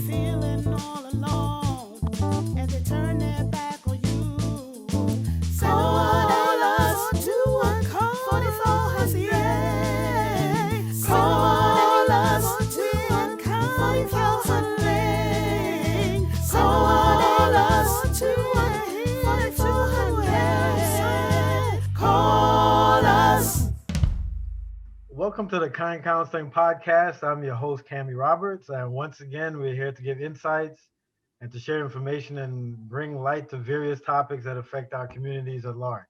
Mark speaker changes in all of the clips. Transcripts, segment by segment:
Speaker 1: feeling all alone, and they turn their back on you. Call us to one call 4400. Call us to one call 4400. Call us to one 4400. Call us.
Speaker 2: Welcome to the Kind Counseling Podcast. I'm your host, Dania Roberts, and once again, we're here to give insights and to share information and bring light to various topics that affect our communities at large.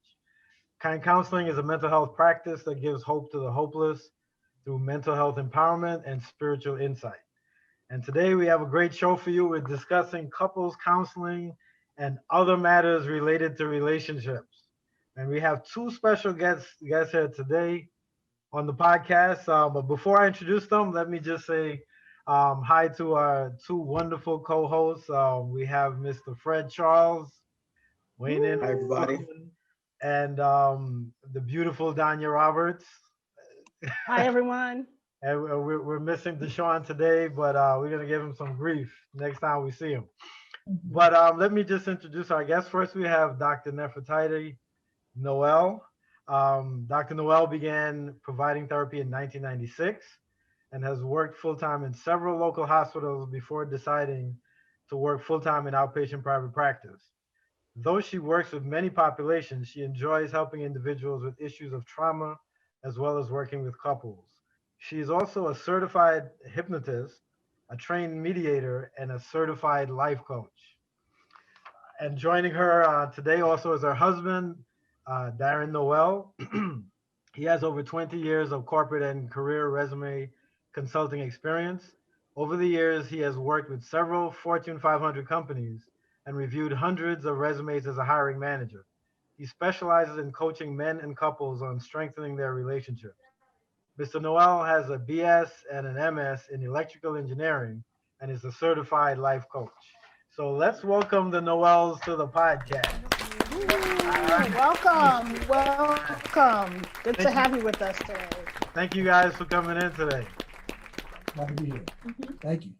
Speaker 2: Kind Counseling is a mental health practice that gives hope to the hopeless through mental health empowerment and spiritual insight. And today we have a great show for you. We're discussing couples counseling and other matters related to relationships. And we have two special guests here today on the podcast. But before I introduce them, let me just say hi to our two wonderful co-hosts. We have Mr. Fred Charles weighing in,
Speaker 3: Hi, everybody.
Speaker 2: and the beautiful Dania Roberts.
Speaker 4: Hi, everyone.
Speaker 2: And we're missing Deshaun today, but we're going to give him some grief next time we see him. But let me just introduce our guests. First, we have Dr. Nefertiti Nowell. Dr. Nowell began providing therapy in 1996 and has worked full-time in several local hospitals before deciding to work full-time in outpatient private practice. Though she works with many populations, she enjoys helping individuals with issues of trauma as well as working with couples. She is also a certified hypnotist, a trained mediator, and a certified life coach. And joining her today also is her husband, Darren Nowell. He has over 20 years of corporate and career resume consulting experience. Over the years, he has worked with several Fortune 500 companies and reviewed hundreds of resumes as a hiring manager. He specializes in coaching men and couples on strengthening their relationships. Mr. Nowell has a BS and an MS in electrical engineering and is a certified life coach. So let's welcome the Nowells to the podcast.
Speaker 4: Welcome. Good to have you with us today.
Speaker 2: Thank you guys for coming in today.
Speaker 3: Glad to be here. Thank you.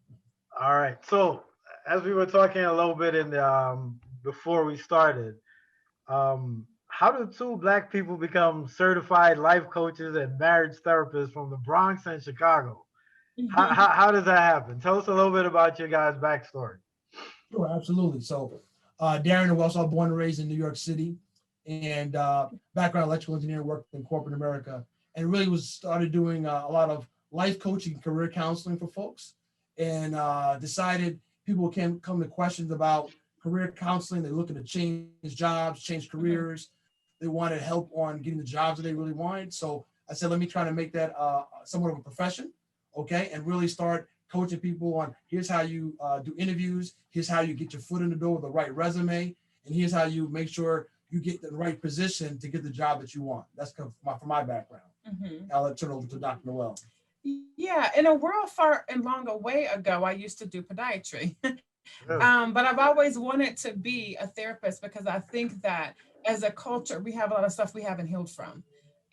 Speaker 2: All right. So as we were talking a little bit in the before we started, how do two Black people become certified life coaches and marriage therapists from the Bronx and Chicago? How does that happen? Tell us a little bit about your guys' backstory.
Speaker 3: Sure, absolutely. So, Darren Nowell, I was born and raised in New York City, and background electrical engineering, worked in corporate America, and really started doing a lot of life coaching, career counseling for folks, and decided people can come to questions about career counseling. They're looking to change jobs, change careers. They wanted help on getting the jobs that they really wanted. So I said, let me try to make that somewhat of a profession, okay, and really start coaching people on here's how you do interviews, here's how you get your foot in the door with the right resume, and here's how you make sure you get the right position to get the job that you want. That's from my background. I'll turn it over to Dr. Nowell.
Speaker 5: Yeah, in a world far and long away ago, I used to do podiatry. But I've always wanted to be a therapist because I think that as a culture, we have a lot of stuff we haven't healed from.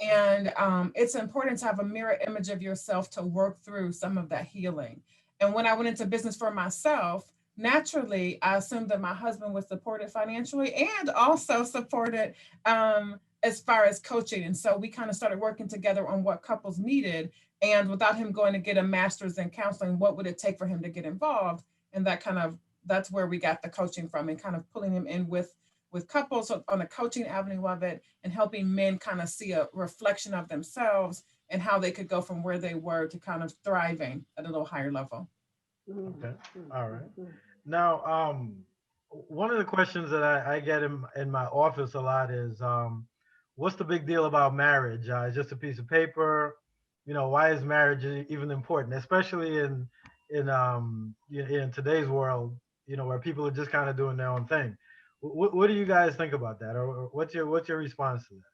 Speaker 5: And it's important to have a mirror image of yourself to work through some of that healing. And when I went into business for myself, naturally, I assumed that my husband was supported financially and also supported as far as coaching. And so we kind of started working together on what couples needed. And without him going to get a master's in counseling, what would it take for him to get involved? And that's where we got the coaching from, and kind of pulling him in with couples on the coaching avenue of it, and helping men kind of see a reflection of themselves and how they could go from where they were to kind of thriving at a little higher level.
Speaker 2: Okay. All right. Now, one of the questions that I get in my office a lot is, what's the big deal about marriage? It's just a piece of paper. Why is marriage even important, especially in today's world, where people are just kind of doing their own thing. What do you guys think about that, or what's your response to that?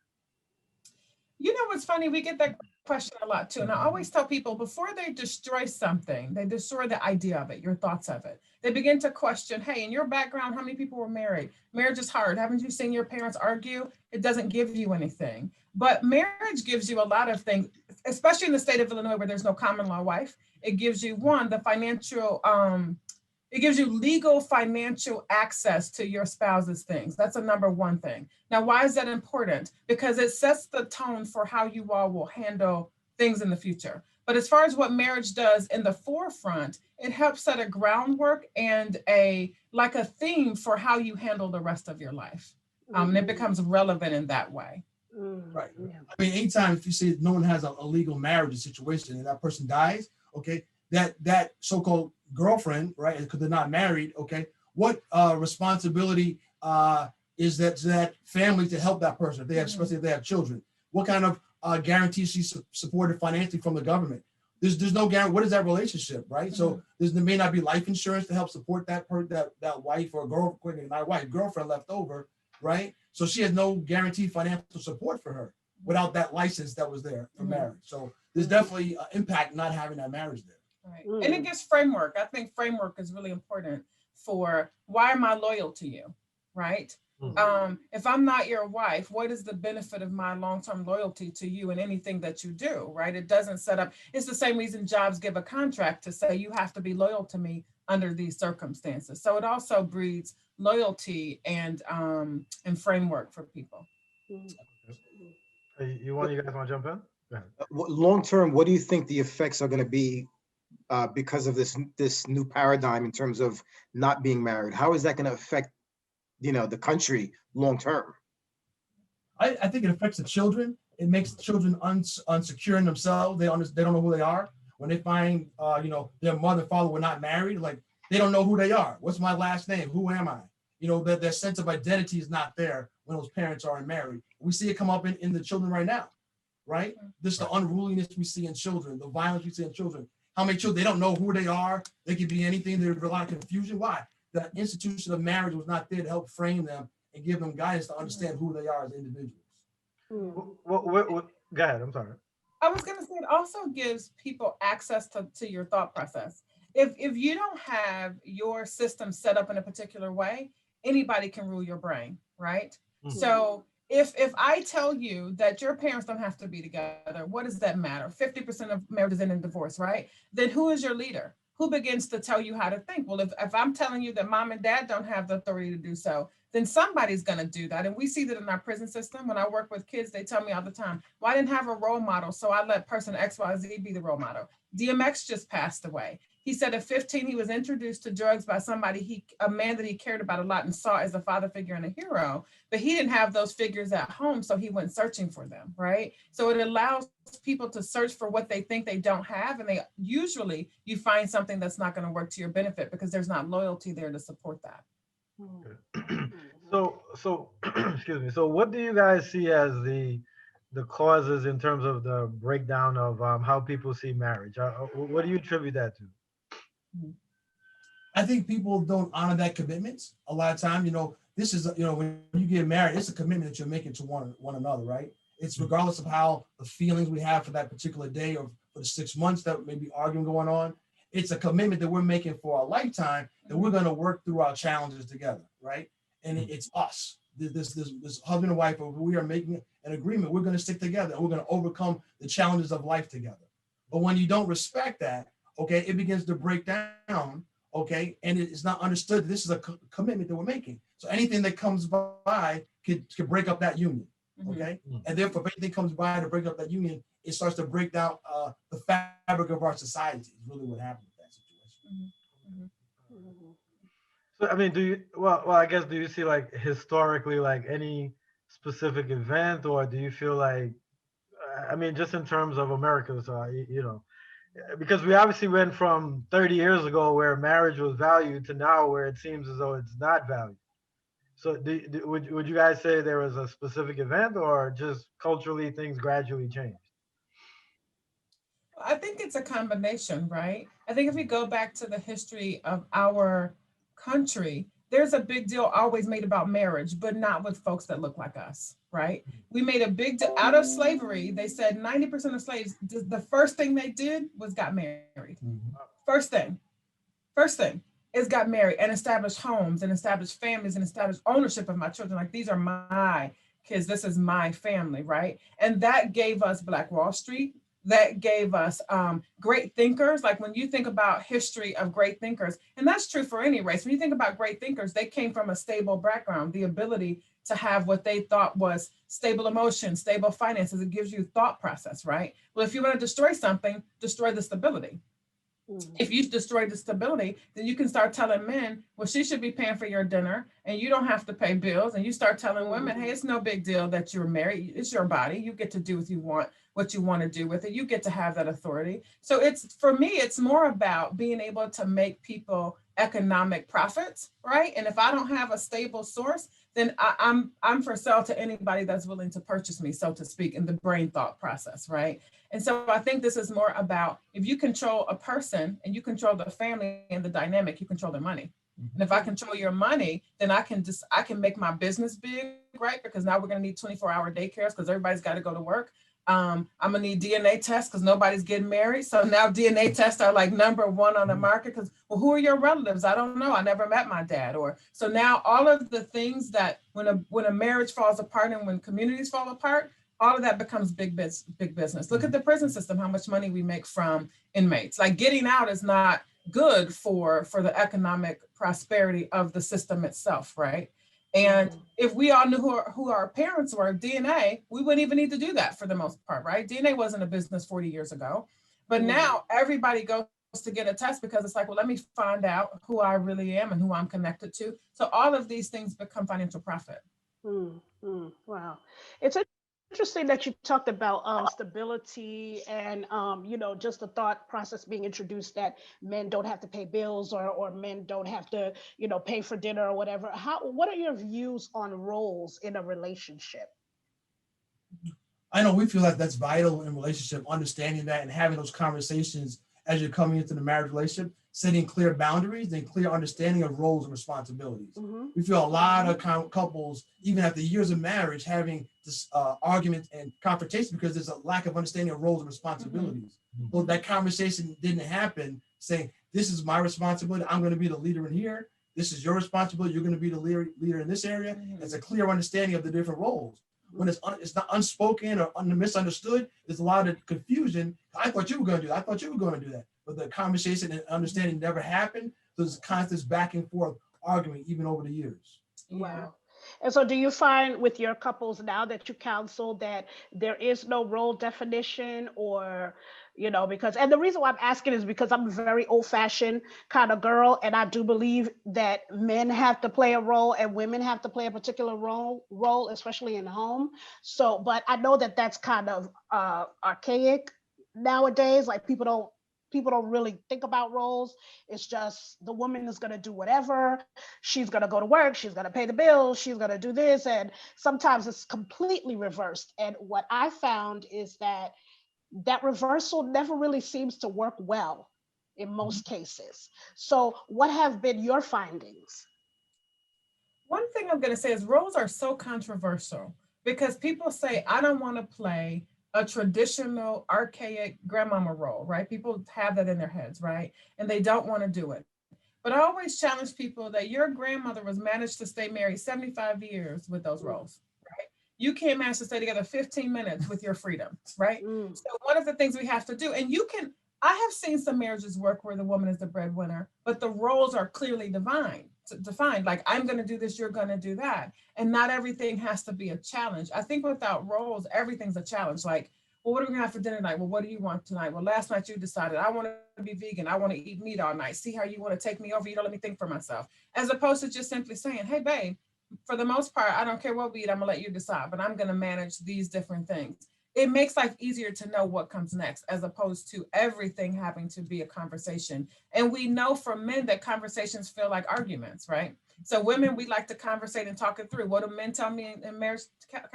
Speaker 5: You know what's funny? We get that question a lot too. And I always tell people before they destroy something, they destroy the idea of it, your thoughts of it. They begin to question, hey, in your background, how many people were married? Marriage is hard. Haven't you seen your parents argue? It doesn't give you anything. But marriage gives you a lot of things, especially in the state of Illinois where there's no common law wife. It gives you, one, the financial It gives you legal financial access to your spouse's things. That's a number one thing. Now, why is that important? Because it sets the tone for how you all will handle things in the future. But as far as what marriage does in the forefront, it helps set a groundwork and a theme for how you handle the rest of your life. And it becomes relevant in that way.
Speaker 3: Right. I mean, anytime if you say no one has a legal marriage situation and that person dies, okay, that so-called girlfriend, right, because they're not married, okay, what responsibility is that to that family to help that person if they have, especially if they have children? What kind of guarantees she's supported financially from the government? There's no guarantee. What is that relationship, right? So there may not be life insurance to help support that wife or girlfriend left over, right? So she has no guaranteed financial support for her without that license that was there for marriage. So there's definitely impact not having that marriage there.
Speaker 5: Right. And it gives framework. I think framework is really important for why am I loyal to you, right? If I'm not your wife, what is the benefit of my long-term loyalty to you in anything that you do, right? It doesn't set up, it's the same reason jobs give a contract to say you have to be loyal to me under these circumstances. So it also breeds loyalty and framework for people.
Speaker 2: You guys want to jump in? Go ahead.
Speaker 6: Long term, what do you think the effects are going to be because of this new paradigm in terms of not being married? How is that going to affect, the country long term?
Speaker 3: I think it affects the children. It makes the children unsecure in themselves. They don't know who they are. When they find, their mother and father were not married, like they don't know who they are. What's my last name? Who am I? That their sense of identity is not there when those parents aren't married. We see it come up in the children right now, right? This the unruliness we see in children, the violence we see in children. How many children, they don't know who they are. They could be anything. There's a lot of confusion. Why? The institution of marriage was not there to help frame them and give them guidance to understand who they are as individuals.
Speaker 2: Go ahead, I'm sorry.
Speaker 5: I was going to say it also gives people access to your thought process. If you don't have your system set up in a particular way, anybody can rule your brain, right? So if I tell you that your parents don't have to be together, what does that matter? 50% of marriages end in divorce, right? Then who is your leader? Who begins to tell you how to think? Well, if I'm telling you that mom and dad don't have the authority to do so, then somebody's going to do that. And we see that in our prison system. When I work with kids, they tell me all the time, well, I didn't have a role model, so I let person XYZ be the role model. DMX just passed away. He said at 15, he was introduced to drugs by a man that he cared about a lot and saw as a father figure and a hero, but he didn't have those figures at home, so he went searching for them, right? So it allows people to search for what they think they don't have, and you find something that's not going to work to your benefit because there's not loyalty there to support that.
Speaker 2: So excuse me. So what do you guys see as the causes in terms of the breakdown of how people see marriage? What do you attribute that to?
Speaker 3: I think people don't honor that commitment. A lot of time, this is, when you get married, it's a commitment that you're making to one another, right? It's regardless of how the feelings we have for that particular day or for the 6 months that may be arguing going on. It's a commitment that we're making for a lifetime that we're going to work through our challenges together, right? And it's us, this husband and wife, we are making an agreement. We're going to stick together and we're going to overcome the challenges of life together. But when you don't respect that, okay, it begins to break down, okay, and it's not understood that this is a commitment that we're making. So anything that comes by could break up that union, okay? And therefore, if anything comes by to break up that union, it starts to break down the fabric of our society. Is really what happened with that situation.
Speaker 2: So, I mean, do you see like historically, like any specific event, or do you feel like, just in terms of America, so, because we obviously went from 30 years ago where marriage was valued to now where it seems as though it's not valued. So would you guys say there was a specific event or just culturally things gradually changed?
Speaker 5: I think it's a combination, right? I think if we go back to the history of our country, there's a big deal always made about marriage, but not with folks that look like us, right? We made a big deal out of slavery. They said 90% of slaves, the first thing they did was got married. First thing is got married and established homes and established families and established ownership of my children. Like, these are my kids. This is my family, right? And that gave us Black Wall Street. that gave us great thinkers. Like when you think about history of great thinkers, and that's true for any race, when you think about great thinkers, they came from a stable background, the ability to have what they thought was stable emotions, stable finances. It gives you thought process, right? Well, if you want to destroy something, destroy the stability. If you destroy the stability, then you can start telling men, well, she should be paying for your dinner and you don't have to pay bills. And you start telling women, hey, it's no big deal that you're married. It's your body. You get to do what you want to do with it. You get to have that authority. So it's, for me, it's more about being able to make people economic profits, right? And if I don't have a stable source, then I'm for sale to anybody that's willing to purchase me, so to speak, in the brain thought process, right? And so I think this is more about, if you control a person and you control the family and the dynamic, you control their money. And if I control your money, then I can make my business big, right? Because now we're gonna need 24-hour daycares because everybody's got to go to work. I'm gonna need DNA tests because nobody's getting married. So now DNA tests are like #1 on the market because, well, who are your relatives? I don't know. I never met my dad. Or so now all of the things that when a marriage falls apart and when communities fall apart, all of that becomes big business. Look at the prison system, how much money we make from inmates. Like getting out is not good for the economic prosperity of the system itself, right? And if we all knew who our parents were, DNA, we wouldn't even need to do that for the most part, right? DNA wasn't a business 40 years ago, but now everybody goes to get a test because it's like, well, let me find out who I really am and who I'm connected to. So all of these things become financial profit.
Speaker 4: Wow. It's interesting that you talked about stability and just the thought process being introduced that men don't have to pay bills or men don't have to pay for dinner or whatever. What are your views on roles in a relationship?
Speaker 3: I know we feel like that's vital in relationship, understanding that and having those conversations as you're coming into the marriage relationship, setting clear boundaries and clear understanding of roles and responsibilities. We feel a lot of couples, even after years of marriage, having this argument and confrontation because there's a lack of understanding of roles and responsibilities. So that conversation didn't happen, saying, this is my responsibility, I'm going to be the leader in here. This is your responsibility, you're going to be the leader in this area. It's a clear understanding of the different roles. When it's not unspoken or misunderstood, there's a lot of confusion. I thought you were going to do that. I thought you were going to do that. But the conversation and understanding never happened. There's constant back and forth arguing even over the years.
Speaker 4: Wow. And so do you find with your couples now that you counsel that there is no role definition or, because, and the reason why I'm asking is because I'm a very old fashioned kind of girl. And I do believe that men have to play a role and women have to play a particular role, especially in home. So, but I know that that's kind of archaic nowadays. Like people don't really think about roles. It's just the woman is going to do whatever. She's going to go to work. She's going to pay the bills. She's going to do this. And sometimes it's completely reversed. And what I found is that reversal never really seems to work well in most cases. So what have been your findings?
Speaker 5: One thing I'm going to say is roles are so controversial because people say, I don't want to play a traditional archaic grandmama role, right? People have that in their heads, right? And they don't want to do it. But I always challenge people that your grandmother was managed to stay married 75 years with those roles, right? You can't manage to stay together 15 minutes with your freedom, right? So one of the things we have to do, and I have seen some marriages work where the woman is the breadwinner, but the roles are clearly defined. Like, I'm going to do this, you're going to do that. And not everything has to be a challenge. I think without roles, everything's a challenge. Like, well, what are we going to have for dinner tonight? Well, what do you want tonight? Well, last night you decided I want to be vegan. I want to eat meat all night. See how you want to take me over. You don't let me think for myself. As opposed to just simply saying, hey, babe, for the most part, I don't care what we eat. I'm going to let you decide, but I'm going to manage these different things. It makes life easier to know what comes next, as opposed to everything having to be a conversation. And we know from men that conversations feel like arguments, right? So women, we like to conversate and talk it through. What do men tell me in marriage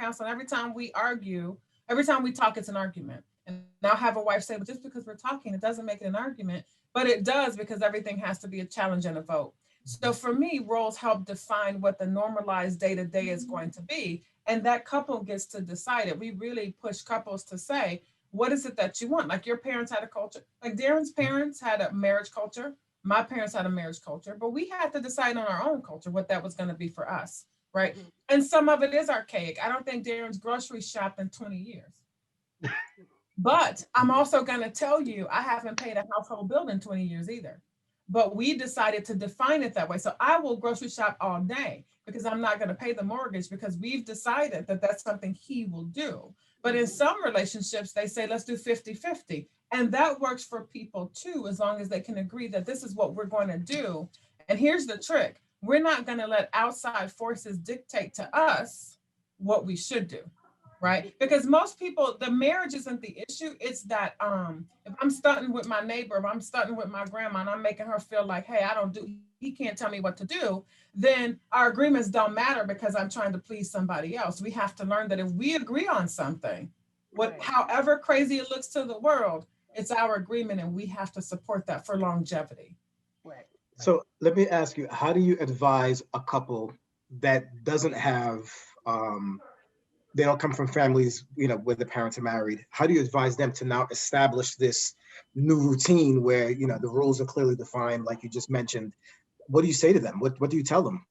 Speaker 5: counseling? Every time we argue, every time we talk, it's an argument. And I'll have a wife say, well, just because we're talking, it doesn't make it an argument, but it does, because everything has to be a challenge and a vote. So for me, roles help define what the normalized day-to-day is going to be. And that couple gets to decide it. We really push couples to say, what is it that you want? Like your parents had a culture, like Darren's parents had a marriage culture. My parents had a marriage culture, but we had to decide on our own culture what that was going to be for us, right? And some of it is archaic. I don't think Darren's grocery shopped in 20 years. But I'm also going to tell you, I haven't paid a household bill in 20 years either. But we decided to define it that way. So I will grocery shop all day because I'm not going to pay the mortgage because we've decided that that's something he will do. But in some relationships, they say, let's do 50-50. And that works for people too, as long as they can agree that this is what we're going to do. And here's the trick. We're not going to let outside forces dictate to us what we should do. Right? Because most people, the marriage isn't the issue. It's that if I'm stunting with my neighbor, if I'm stunting with my grandma and I'm making her feel like, hey, he can't tell me what to do, then our agreements don't matter because I'm trying to please somebody else. We have to learn that if we agree on something, however crazy it looks to the world, it's our agreement and we have to support that for longevity.
Speaker 4: Right.
Speaker 6: So let me ask you, how do you advise a couple that doesn't have, they don't come from families, where the parents are married? How do you advise them to now establish this new routine where, the rules are clearly defined, like you just mentioned? What do you say to them? What do you tell them?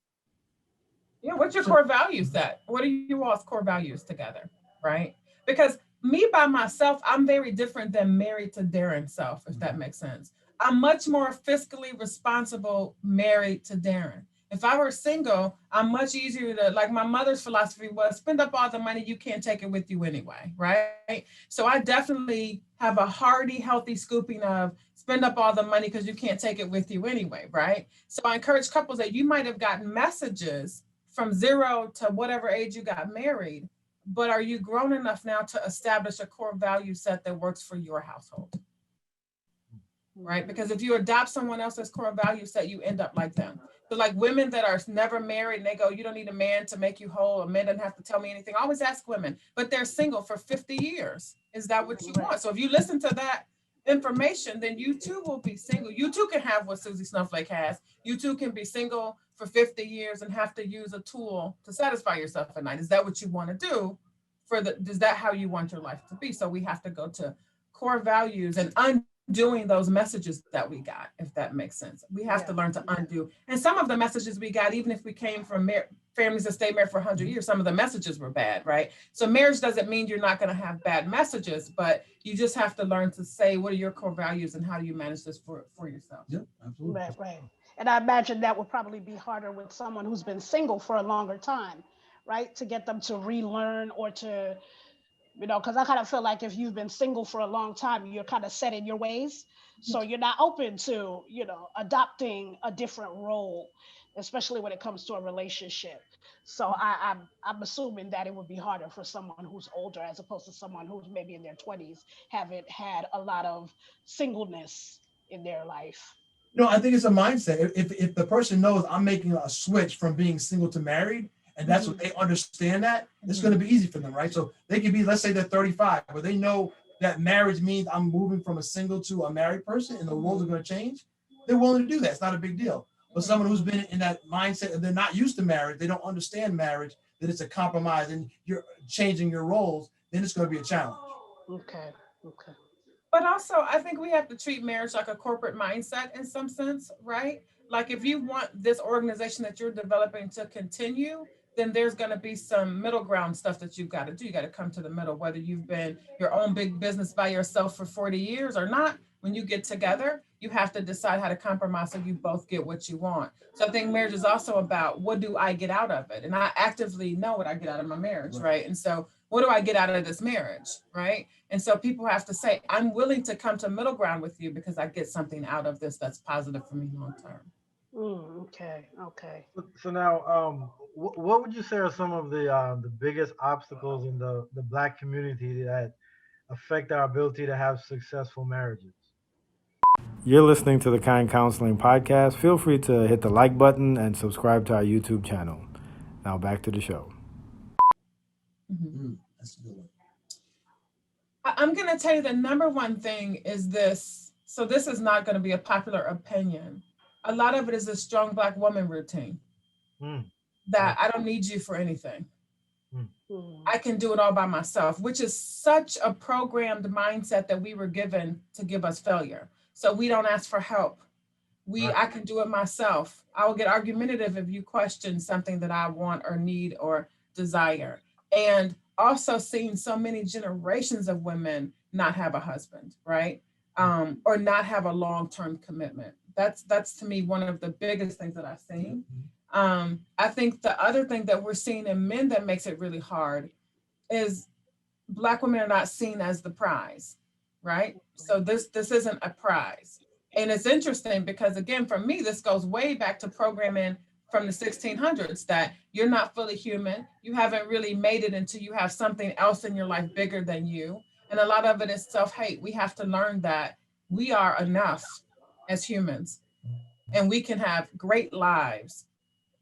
Speaker 5: Yeah, what's your core value set? What are you all's core values together, right? Because me by myself, I'm very different than married to Darren self, if that makes sense. I'm much more fiscally responsible married to Darren. If I were single, I'm much easier to, like my mother's philosophy was, spend up all the money, you can't take it with you anyway, right? So I definitely have a hearty, healthy scooping of spend up all the money because you can't take it with you anyway, right? So I encourage couples that you might have gotten messages from 0 to whatever age you got married, but are you grown enough now to establish a core value set that works for your household? Right? Because if you adopt someone else's core value set, you end up like them. So like women that are never married and they go, you don't need a man to make you whole. A man doesn't have to tell me anything. I always ask women, but they're single for 50 years. Is that what you want? So if you listen to that information, then you too will be single. You too can have what Susie Snowflake has. You too can be single for 50 years and have to use a tool to satisfy yourself at night. Is that what you want to do? Is that how you want your life to be? So we have to go to core values and undoing those messages that we got, if that makes sense. We have to learn to undo. And some of the messages we got, even if we came from families that stayed married for 100 years, some of the messages were bad, right? So marriage doesn't mean you're not going to have bad messages, but you just have to learn to say, what are your core values and how do you manage this for yourself?
Speaker 3: Yeah, absolutely.
Speaker 4: Right. And I imagine that would probably be harder with someone who's been single for a longer time, right? To get them to relearn or to, because I kind of feel like if you've been single for a long time, you're kind of set in your ways. So you're not open to, adopting a different role, especially when it comes to a relationship. So I'm assuming that it would be harder for someone who's older as opposed to someone who's maybe in their 20s, haven't had a lot of singleness in their life.
Speaker 3: I think it's a mindset. If the person knows I'm making a switch from being single to married, and that's what they understand, that it's going to be easy for them, right? So they could be, let's say they're 35, but they know that marriage means I'm moving from a single to a married person, and the rules are going to change. They're willing to do that. It's not a big deal. But someone who's been in that mindset and they're not used to marriage, they don't understand marriage, that it's a compromise and you're changing your roles, then it's going to be a challenge.
Speaker 4: Okay.
Speaker 5: But also, I think we have to treat marriage like a corporate mindset in some sense, right? Like if you want this organization that you're developing to continue, then there's going to be some middle ground stuff that you've got to do. You got to come to the middle, whether you've been your own big business by yourself for 40 years or not. When you get together, you have to decide how to compromise so you both get what you want. So I think marriage is also about, what do I get out of it? And I actively know what I get out of my marriage, right? And so what do I get out of this marriage, right? And so people have to say, I'm willing to come to middle ground with you because I get something out of this that's positive for me long term.
Speaker 4: Okay.
Speaker 2: So now, what would you say are some of the biggest obstacles in the Black community that affect our ability to have successful marriages? You're listening to the Kind Counseling Podcast. Feel free to hit the like button and subscribe to our YouTube channel. Now back to the show.
Speaker 3: That's a good one.
Speaker 5: I'm going to tell you the number one thing is this. So this is not going to be a popular opinion. A lot of it is a strong Black woman routine. That I don't need you for anything. I can do it all by myself, which is such a programmed mindset that we were given to give us failure. So we don't ask for help. I can do it myself. I will get argumentative if you question something that I want or need or desire. And also seeing so many generations of women not have a husband, right? Or not have a long-term commitment. That's to me one of the biggest things that I've seen. I think the other thing that we're seeing in men that makes it really hard is Black women are not seen as the prize, right? So this isn't a prize. And it's interesting because, again, for me, this goes way back to programming from the 1600s, that you're not fully human. You haven't really made it until you have something else in your life bigger than you. And a lot of it is self-hate. We have to learn that we are enough as humans, and we can have great lives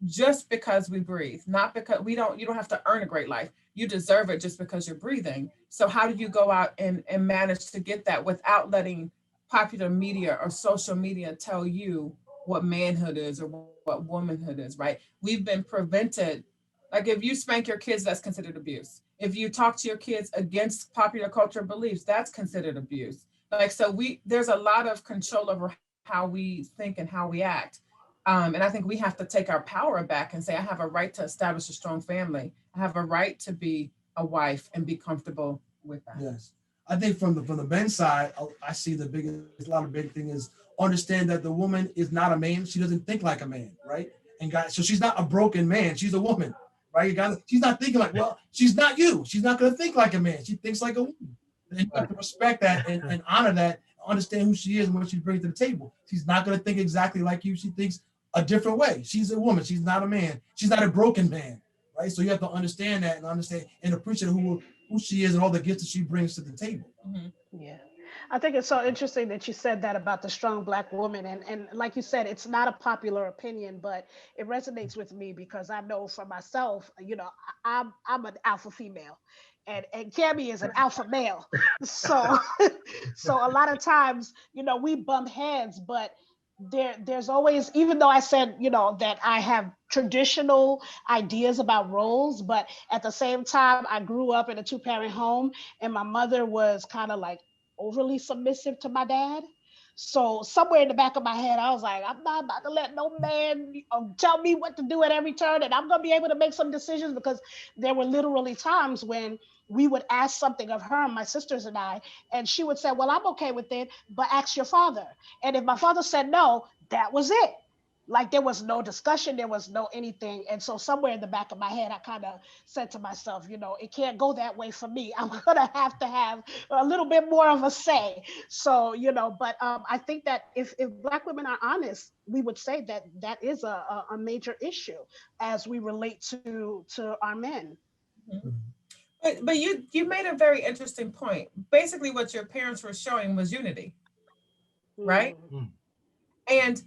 Speaker 5: just because we breathe, not because you don't have to earn a great life. You deserve it just because you're breathing. So how do you go out and manage to get that without letting popular media or social media tell you what manhood is or what womanhood is, right? We've been prevented. Like, if you spank your kids, that's considered abuse. If you talk to your kids against popular culture beliefs, that's considered abuse. Like, so there's a lot of control over how we think and how we act. And I think we have to take our power back and say, I have a right to establish a strong family. I have a right to be a wife and be comfortable with that.
Speaker 3: Yes. I think from the men's side, I see a lot of big thing is understand that the woman is not a man. She doesn't think like a man, right? And so she's not a broken man. She's a woman, right? She's not thinking like, well, she's not you. She's not going to think like a man. She thinks like a woman. And you have to respect that and honor that, understand who she is and what she brings to the table. She's not going to think exactly like you. She thinks a different way. She's a woman. She's not a man. She's not a broken man, right? So you have to understand that and understand and appreciate who she is and all the gifts that she brings to the table.
Speaker 4: Yeah. I think it's so interesting that you said that about the strong Black woman. And like you said, it's not a popular opinion, but it resonates with me because I know for myself, I'm an alpha female. And Cammie is an alpha male. So so a lot of times, we bump heads, but there's always, even though I said, that I have traditional ideas about roles, but at the same time, I grew up in a 2-parent home and my mother was kind of like overly submissive to my dad. So somewhere in the back of my head, I was like, I'm not about to let no man tell me what to do at every turn, and I'm going to be able to make some decisions, because there were literally times when we would ask something of her, my sisters and I, and she would say, well, I'm okay with it, but ask your father. And if my father said no, that was it. Like, there was no discussion, there was no anything. And so somewhere in the back of my head, I kind of said to myself, it can't go that way for me. I'm going to have a little bit more of a say. So, but I think that if Black women are honest, we would say that that is a major issue as we relate to our men.
Speaker 5: But you made a very interesting point. Basically, what your parents were showing was unity, right? And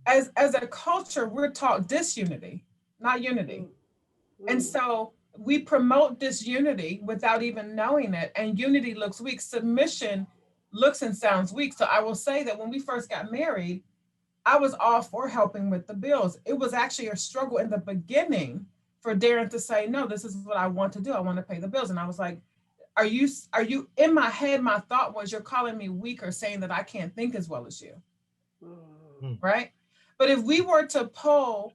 Speaker 5: as a culture, we're taught disunity, not unity. And so we promote disunity without even knowing it. And unity looks weak. Submission looks and sounds weak. So I will say that when we first got married, I was all for helping with the bills. It was actually a struggle in the beginning for Darren to say, no, this is what I want to do. I want to pay the bills. And I was like, are you in my head? My thought was, you're calling me weak or saying that I can't think as well as you. Right? But if we were to poll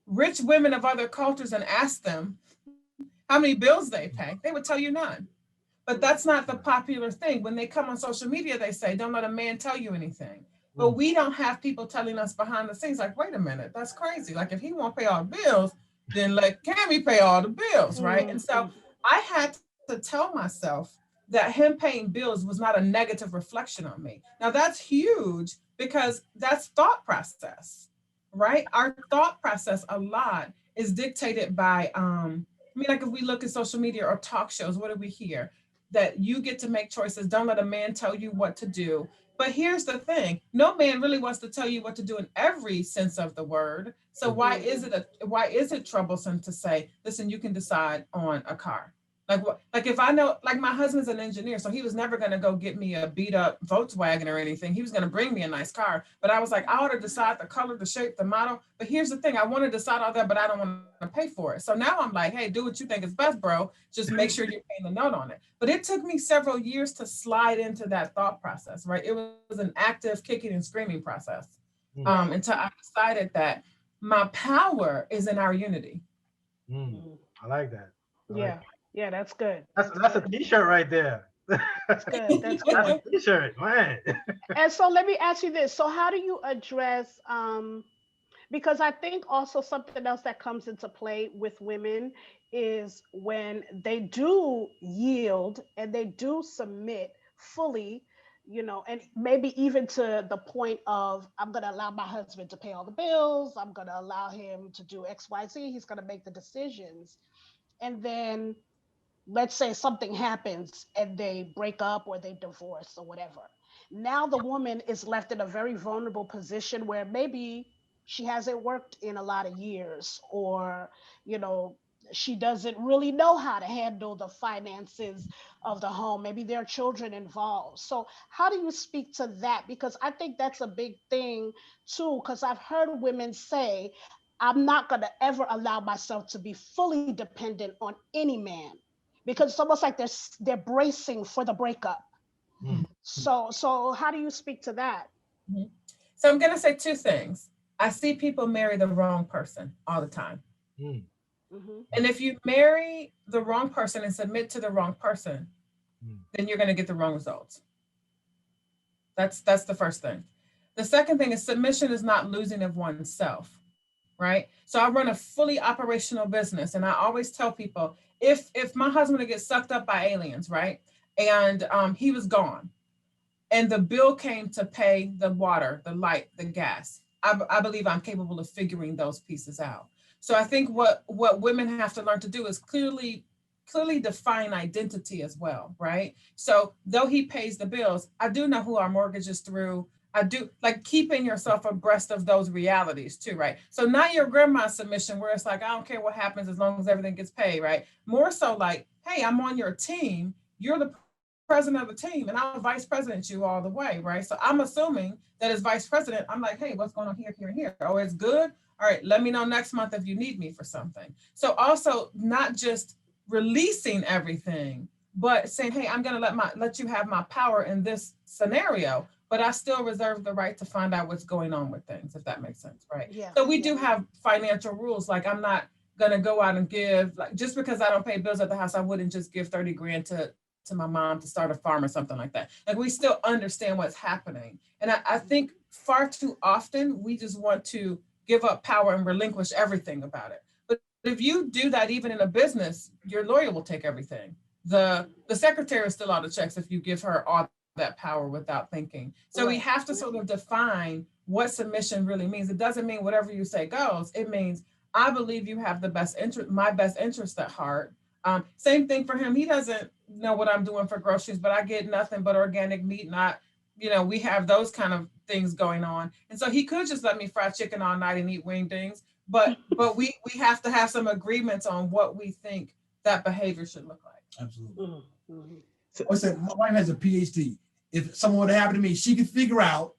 Speaker 5: rich women of other cultures and ask them how many bills they pay, they would tell you none. But that's not the popular thing. When they come on social media, they say, don't let a man tell you anything. But we don't have people telling us behind the scenes, like, wait a minute, that's crazy. Like, if he won't pay all the bills, then let Cammie pay all the bills, right? And so I had to tell myself that him paying bills was not a negative reflection on me. Now that's huge, because that's thought process, right? Our thought process a lot is dictated by, like if we look at social media or talk shows, what do we hear? That you get to make choices. Don't let a man tell you what to do. But here's the thing, no man really wants to tell you what to do in every sense of the word. So why is it troublesome to say, listen, you can decide on a car? Like if I know, like my husband's an engineer, so he was never going to go get me a beat up Volkswagen or anything. He was going to bring me a nice car. But I was like, I ought to decide the color, the shape, the model. But here's the thing, I want to decide all that, but I don't want to pay for it. So now I'm like, hey, do what you think is best, bro. Just make sure you're paying the note on it. But it took me several years to slide into that thought process, right? It was an active kicking and screaming process until I decided that my power is in our unity.
Speaker 2: I like that.
Speaker 4: Yeah, that's good.
Speaker 2: That's a t-shirt right there.
Speaker 4: That's good. That's good.
Speaker 2: That's a t-shirt, man.
Speaker 4: And so let me ask you this. So how do you address because I think also something else that comes into play with women is when they do yield and they do submit fully, and maybe even to the point of, I'm going to allow my husband to pay all the bills. I'm going to allow him to do X, Y, Z. He's going to make the decisions. And then let's say something happens and they break up or they divorce or whatever. Now the woman is left in a very vulnerable position where maybe she hasn't worked in a lot of years, or, you know, she doesn't really know how to handle the finances of the home. Maybe there are children involved. So, how do you speak to that? Because I think that's a big thing too. Because I've heard women say, I'm not going to ever allow myself to be fully dependent on any man, because it's almost like they're bracing for the breakup.
Speaker 2: Mm.
Speaker 4: So how do you speak to that?
Speaker 5: So I'm gonna say two things. I see people marry the wrong person all the time.
Speaker 2: Mm.
Speaker 4: Mm-hmm.
Speaker 5: And if you marry the wrong person and submit to the wrong person, then you're gonna get the wrong results. That's the first thing. The second thing is submission is not losing of oneself, right? So I run a fully operational business, and I always tell people, if my husband would get sucked up by aliens, right, and he was gone, and the bill came to pay the water, the light, the gas, I believe I'm capable of figuring those pieces out. So I think what women have to learn to do is clearly define identity as well, right? So though he pays the bills, I do know who our mortgage is through. I do, like, keeping yourself abreast of those realities too, right? So not your grandma's submission where it's like, I don't care what happens as long as everything gets paid, right? More so like, hey, I'm on your team. You're the president of the team and I'll vice president you all the way, right? So I'm assuming that as vice president, I'm like, hey, what's going on here, here, and here? Oh, it's good. All right, let me know next month if you need me for something. So also not just releasing everything, but saying, hey, I'm gonna let you have my power in this scenario, but I still reserve the right to find out what's going on with things, if that makes sense, right?
Speaker 4: Yeah.
Speaker 5: So we do have financial rules. Like, I'm not gonna go out and give, like, just because I don't pay bills at the house, I wouldn't just give 30 grand to my mom to start a farm or something like that. Like, we still understand what's happening. And I think far too often we just want to give up power and relinquish everything about it. But if you do that, even in a business, your lawyer will take everything. The secretary is still out of checks if you give her all that power without thinking. So we have to sort of define what submission really means. It doesn't mean whatever you say goes. It means, I believe you have the best interest, my best interest at heart. Same thing for him. He doesn't know what I'm doing for groceries, but I get nothing but organic meat. Not, we have those kind of things going on. And so he could just let me fry chicken all night and eat wingdings. But we have to have some agreements on what we think that behavior should look like.
Speaker 3: Absolutely.
Speaker 4: Mm-hmm.
Speaker 3: So I said, my wife has a PhD. If something would happen to me, she can figure out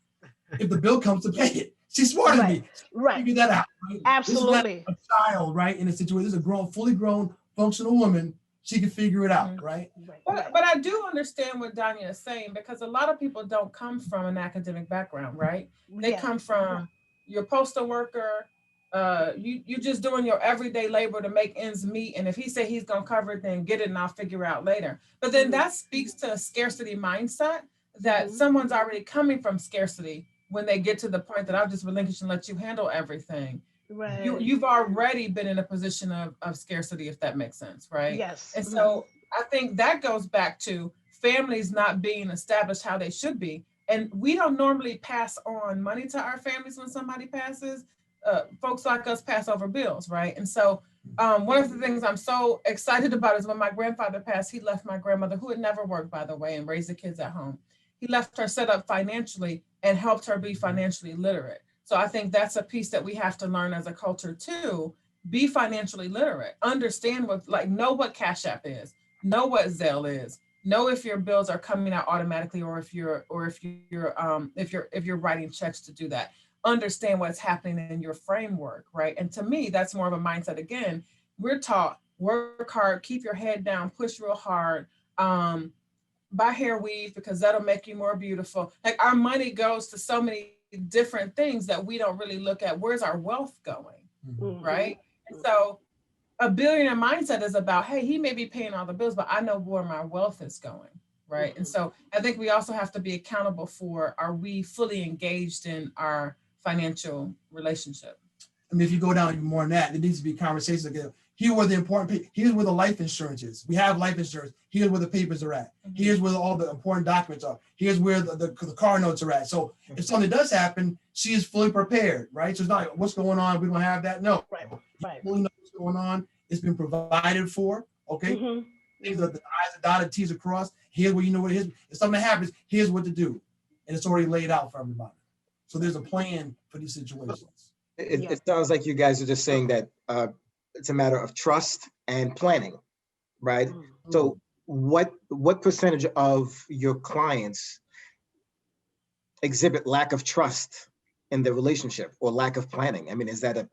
Speaker 3: if the bill comes to pay it. She's smarter than me.
Speaker 4: Right.
Speaker 3: Figure that out. Right?
Speaker 4: Absolutely.
Speaker 3: This is not a child, right? In a situation, this is a fully grown, functional woman. She can figure it out, right?
Speaker 5: But I do understand what Dania is saying, because a lot of people don't come from an academic background, right? They come from, your postal worker, you just doing your everyday labor to make ends meet. And if he say he's gonna cover it, then get it and I'll figure out later. But then that speaks to a scarcity mindset, that someone's already coming from scarcity when they get to the point that I'll just relinquish and let you handle everything. Right. You've already been in a position of scarcity, if that makes sense, right?
Speaker 4: Yes.
Speaker 5: And so I think that goes back to families not being established how they should be. And we don't normally pass on money to our families when somebody passes. Folks like us pass over bills, right? And so one of the things I'm so excited about is when my grandfather passed, he left my grandmother, who had never worked, by the way, and raised the kids at home. He left her set up financially and helped her be financially literate. So I think that's a piece that we have to learn as a culture too. Be financially literate, understand know what Cash App is, know what Zelle is, know if your bills are coming out automatically, or if you're writing checks to do that. Understand what's happening in your framework, right? And to me, that's more of a mindset. Again, we're taught, work hard, keep your head down, push real hard, buy hair weave because that'll make you more beautiful. Like, our money goes to so many different things that we don't really look at. Where's our wealth going, right? And so a billionaire mindset is about, hey, he may be paying all the bills, but I know where my wealth is going. right? And so I think we also have to be accountable for, are we fully engaged in our financial relationship?
Speaker 3: I mean, if you go down even more than that, there needs to be conversations again. Here where the important, here's where the life insurance is. We have life insurance. Here's where the papers are at. Here's where all the important documents are. Here's where the car notes are at. So if something does happen, she is fully prepared, right? So it's not like, what's going on? We don't have that. No,
Speaker 4: Right. Right.
Speaker 3: You fully know what's going on. It's been provided for. Okay. Things are the I's are dotted, T's are crossed. Here's where you know what it is. If something happens, here's what to do. And it's already laid out for everybody. So there's a plan for these situations.
Speaker 6: It sounds like you guys are just saying that it's a matter of trust and planning, right? So what percentage of your clients exhibit lack of trust in the relationship or lack of planning? I mean, is that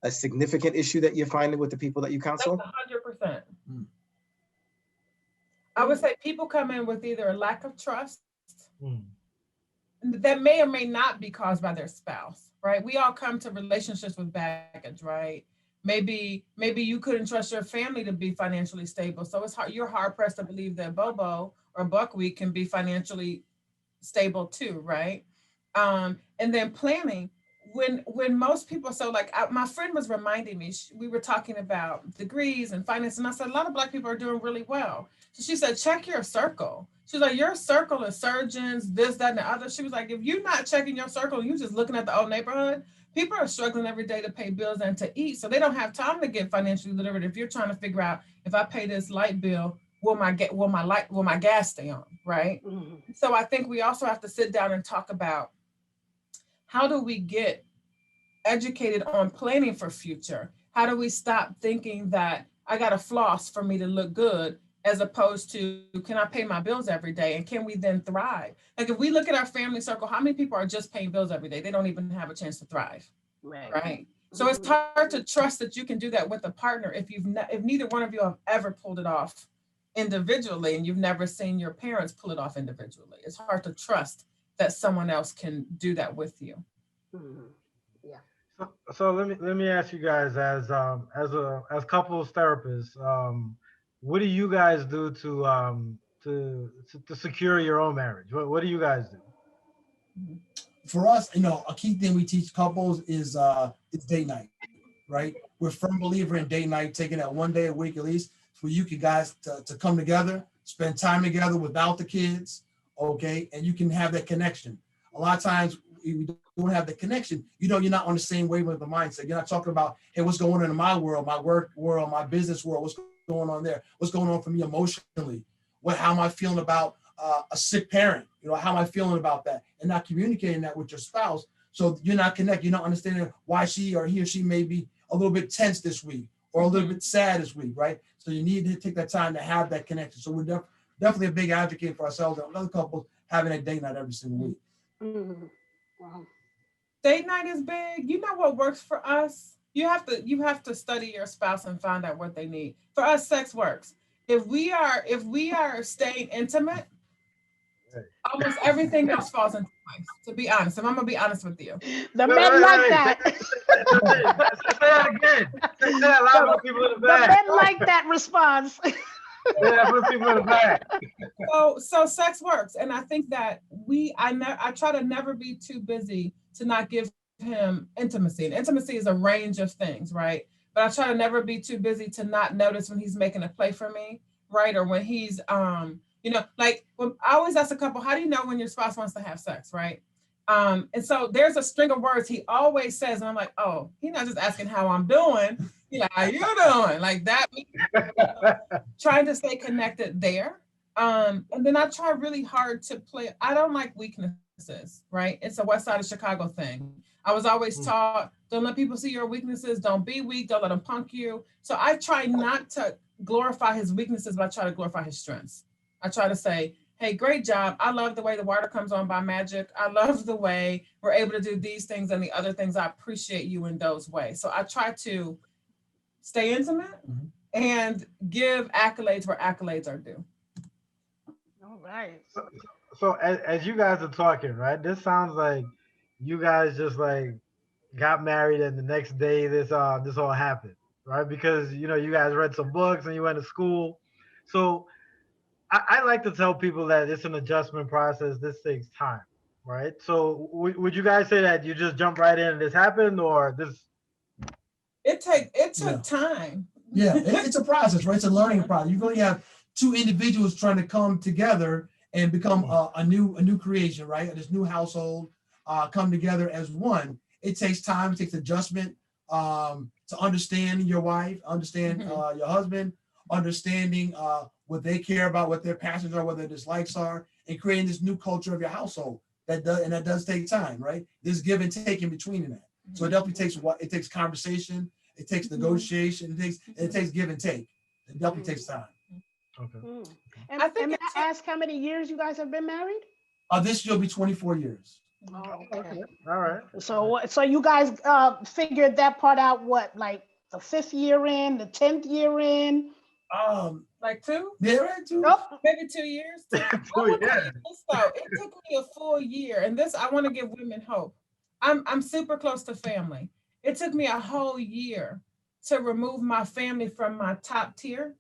Speaker 6: a significant issue that you're finding with the people that you counsel?
Speaker 5: That's 100%. I would say people come in with either a lack of trust that may or may not be caused by their spouse, right? We all come to relationships with baggage, right? Maybe you couldn't trust your family to be financially stable. So it's hard, you're hard pressed to believe that Bobo or Buckwheat can be financially stable too, right? And then planning, when most people, so like my friend was reminding me, we were talking about degrees and finance, and I said, a lot of Black people are doing really well. So she said, check your circle. She's like, your circle is surgeons, this, that, and the other. She was like, if you're not checking your circle, you're just looking at the old neighborhood, people are struggling every day to pay bills and to eat. So they don't have time to get financially literate. If you're trying to figure out, if I pay this light bill, will my gas stay on, right? So I think we also have to sit down and talk about, how do we get educated on planning for future? How do we stop thinking that I got to floss for me to look good, as opposed to, can I pay my bills every day? And can we then thrive? Like if we look at our family circle, how many people are just paying bills every day? They don't even have a chance to thrive, right? So it's hard to trust that you can do that with a partner if if neither one of you have ever pulled it off individually, and you've never seen your parents pull it off individually. It's hard to trust that someone else can do that with you.
Speaker 2: So let me ask you guys, as couples therapists, what do you guys do to secure your own marriage? What do you guys do?
Speaker 3: For us, a key thing we teach couples is date night, right? We're a firm believer in date night, taking that one day a week at least, for you guys to come together, spend time together without the kids, okay? And you can have that connection. A lot of times we don't have the connection, you're not on the same wavelength of mindset. You're not talking about, hey, what's going on in my world, my work world, my business world, what's going on there? What's going on for me emotionally? How am I feeling about a sick parent? How am I feeling about that? And not communicating that with your spouse. So you're not connected, you're not understanding why he or she may be a little bit tense this week or a little bit sad this week, right? So you need to take that time to have that connection. So we're definitely a big advocate for ourselves and other couples having a date night every single week.
Speaker 4: Wow.
Speaker 5: Date night is big. You know what works for us? You have to study your spouse and find out what they need. For us, sex works. If we are staying intimate, almost everything else falls into place. To be honest, and I'm gonna be honest with you.
Speaker 4: The men like that.
Speaker 2: Say that again. Say that loud for people in the back.
Speaker 4: The men like that response.
Speaker 2: Yeah, put people in the back.
Speaker 5: So sex works, and I think that I try to never be too busy to not give him intimacy. And intimacy is a range of things, right? But I try to never be too busy to not notice when he's making a play for me, right? Or when he's like when I always ask a couple, how do you know when your spouse wants to have sex, right? And so there's a string of words he always says, and I'm like, oh, he's not just asking how I'm doing. He's like, how you doing? Like that. Trying to stay connected there. And then I try really hard to play. I don't like weaknesses, right? It's a West Side of Chicago thing. I was always taught, don't let people see your weaknesses. Don't be weak. Don't let them punk you. So I try not to glorify his weaknesses, but I try to glorify his strengths. I try to say, hey, great job. I love the way the water comes on by magic. I love the way we're able to do these things and the other things. I appreciate you in those ways. So I try to stay intimate and give accolades where accolades are due.
Speaker 4: All right.
Speaker 2: So as you guys are talking, right, this sounds like you guys just like got married and the next day this all happened, right? Because you guys read some books and you went to school. So I like to tell people that it's an adjustment process. This takes time, right? So would you guys say that you just jump right in and this happened, or this?
Speaker 5: It
Speaker 3: Yeah.
Speaker 5: took time.
Speaker 3: Yeah, it's a process, right? It's a learning process. You really have two individuals trying to come together and become a new creation, right? This new household come together as one. It takes time, it takes adjustment to understand your wife, understand your husband, understanding what they care about, what their passions are, what their dislikes are, and creating this new culture of your household. That does take time, right? There's give and take in between in that. So it definitely takes conversation. It takes negotiation. It takes give and take. It definitely takes time.
Speaker 2: Okay.
Speaker 4: And,
Speaker 5: I think
Speaker 4: and may
Speaker 5: it's
Speaker 4: I ask how many years you guys have been married?
Speaker 3: This year will be 24 years.
Speaker 4: Oh, okay.
Speaker 2: All right.
Speaker 4: So you guys figured that part out, what, like the 5th year in, the 10th year in?
Speaker 5: like 2,
Speaker 3: Yeah, right, too.
Speaker 4: Nope.
Speaker 5: maybe 2 years. I will tell you this though, it took me a full year, and this I want to give women hope. I'm super close to family. It took me a whole year to remove my family from my top tier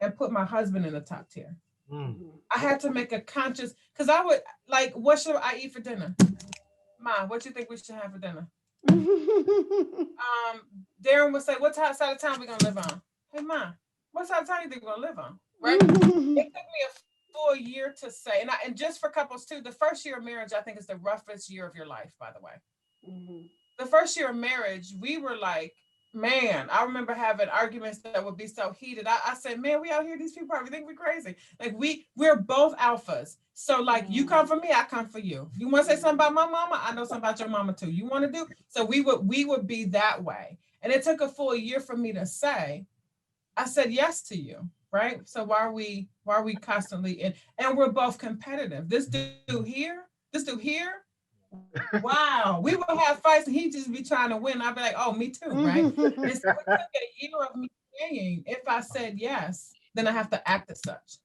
Speaker 5: and put my husband in the top tier. I had to make a conscious, because I would like, what should I eat for dinner? Ma, what you think we should have for dinner? Darren would say, what side of town we gonna live on? Hey Ma, what side of town you think we're gonna live on? Right? It took me a full year to say, and just for couples too, the first year of marriage, I think, is the roughest year of your life, by the way. The first year of marriage, we were like, man, I remember having arguments that would be so heated. I said, man, we out here, these people probably think we're crazy. Like we're both alphas. So like you come for me, I come for you. You want to say something about my mama? I know something about your mama too. You want to do? So we would be that way. And it took a full year for me to say, I said yes to you, right? So why are we constantly in? And we're both competitive. This dude here, wow, we would have fights and he'd just be trying to win. I'd be like, oh, me too, right? And so it took a year of me saying, if I said yes, then I have to act as such.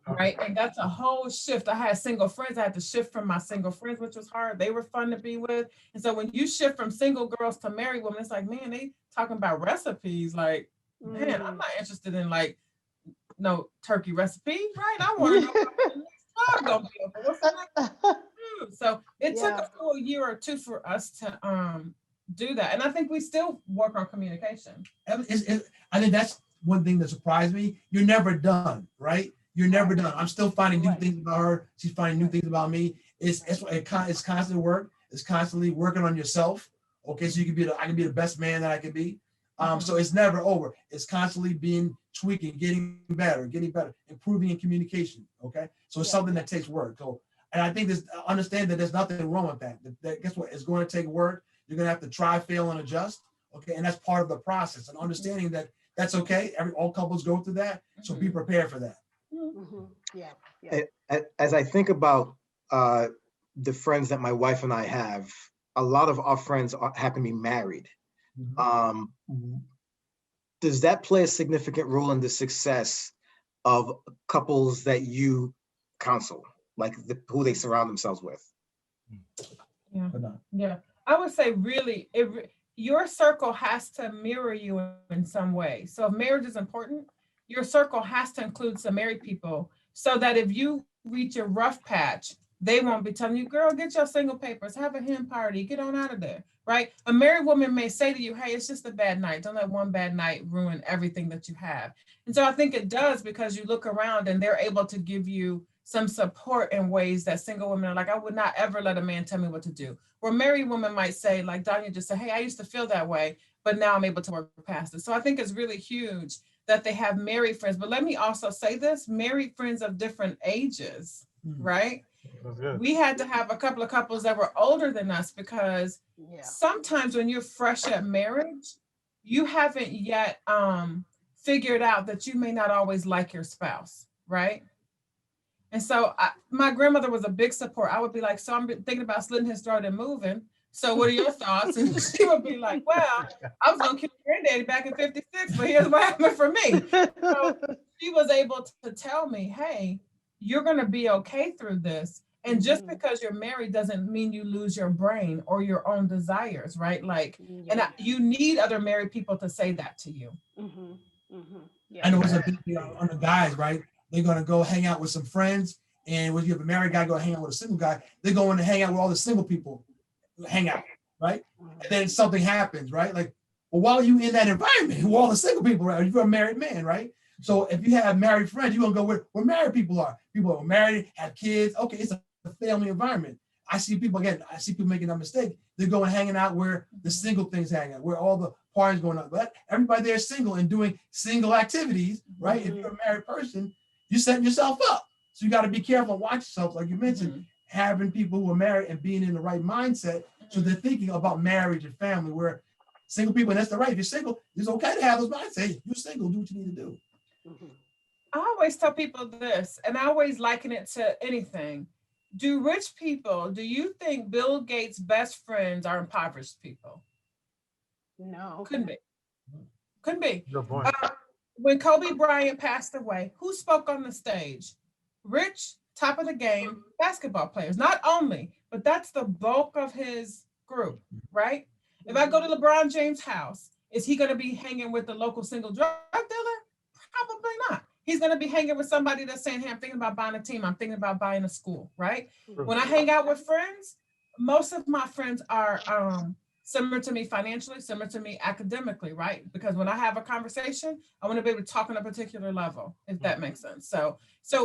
Speaker 5: Right. And that's a whole shift. I had single friends. I had to shift from my single friends, which was hard. They were fun to be with. And so when you shift from single girls to married women, it's like, man, they talking about recipes. Like, man, I'm not interested in like no turkey recipe, right? I want to know what the next vlog gonna be. What's the next food? So it took a full year or two for us to do that. And I think we still work on communication.
Speaker 3: I think that's one thing that surprised me. You're never done, right? You're never done. I'm still finding new things about her. She's finding new things about me. It's constant work. It's constantly working on yourself. Okay, so I can be the best man that I can be. So it's never over. It's constantly being tweaking, getting better, improving in communication. Okay, so it's something that takes work. So, and I think understand that there's nothing wrong with that. That guess what? It's going to take work. You're going to have to try, fail, and adjust. Okay, and that's part of the process. And understanding that that's okay. All couples go through that. So be prepared for that.
Speaker 6: As I think about the friends that my wife and I have, a lot of our friends happen to be married. Does that play a significant role in the success of couples that you counsel, like who they surround themselves with?
Speaker 5: Yeah. I would say really, your circle has to mirror you in some way. So if marriage is important, your circle has to include some married people so that if you reach a rough patch, they won't be telling you, girl, get your single papers, have a hen party, get on out of there, right? A married woman may say to you, hey, it's just a bad night. Don't let one bad night ruin everything that you have. And so I think it does, because you look around and they're able to give you some support in ways that single women are like, I would not ever let a man tell me what to do. Where married women might say, like Dania just said, hey, I used to feel that way, but now I'm able to work past it. So I think it's really huge that they have married friends. But let me also say this, married friends of different ages, right? We had to have a couple of couples that were older than us, because sometimes when you're fresh at marriage, you haven't yet figured out that you may not always like your spouse, right? And so my grandmother was a big support. I would be like, so I'm thinking about slitting his throat and moving. So what are your thoughts? And she would be like, well, I was going to kill granddaddy back in 56, but here's what happened for me. So she was able to tell me, hey, you're going to be okay through this. And just because you're married doesn't mean you lose your brain or your own desires, right? Like, and you need other married people to say that to you.
Speaker 3: And it was a big deal on the guys, right? they're going to go hang out with some friends. And when you have a married guy go hang out with a single guy, they're going to hang out with all the single people, hang out, right? And then something happens, right? Like, well, why are you in that environment with all the single people, right? You're a married man, right? So if you have married friends, you're going to go where married people are. People who are married, have kids. Okay, it's a family environment. I see people making that mistake. They're going hanging out where the single things hang out, where all the parties going on. But everybody there is single and doing single activities, right? If you're a married person, you're setting yourself up. So you got to be careful and watch yourself, like you mentioned, having people who are married and being in the right mindset. So they're thinking about marriage and family, where single people, and that's the right. If you're single, it's okay to have those mindsets. Hey, you're single, do what you need to do.
Speaker 5: I always tell people this, and I always liken it to anything. Do you think Bill Gates' best friends are impoverished people?
Speaker 4: No.
Speaker 5: Couldn't be. Couldn't be.
Speaker 2: Good point.
Speaker 5: When Kobe Bryant passed away, who spoke on the stage? Rich, top of the game basketball players. Not only, but that's the bulk of his group, right? If I go to LeBron James' house, is he going to be hanging with the local single drug dealer? Probably not. He's going to be hanging with somebody that's saying, hey, I'm thinking about buying a team. I'm thinking about buying a school, right? When I hang out with friends, most of my friends are similar to me financially, similar to me academically, right? Because when I have a conversation, I want to be able to talk on a particular level, if that makes sense. So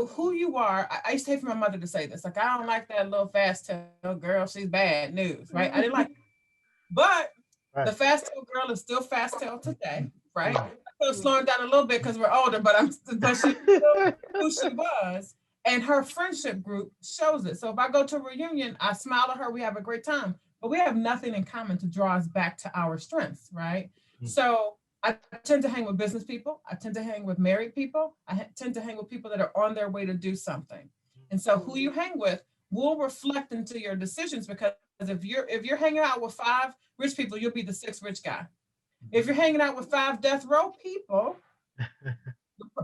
Speaker 5: who you are, I used to hate for my mother to say this, like, I don't like that little fast tail girl, she's bad news, right? I didn't like it. But the fast tail girl is still fast tail today, right? So slowing down a little bit because we're older, but she's still who she was. And her friendship group shows it. So if I go to a reunion, I smile at her, we have a great time, but we have nothing in common to draw us back to our strengths, right? So I tend to hang with business people. I tend to hang with married people. I tend to hang with people that are on their way to do something. And so who you hang with will reflect into your decisions, because if you're hanging out with 5 rich people, you'll be the 6th rich guy. If you're hanging out with 5 death row people,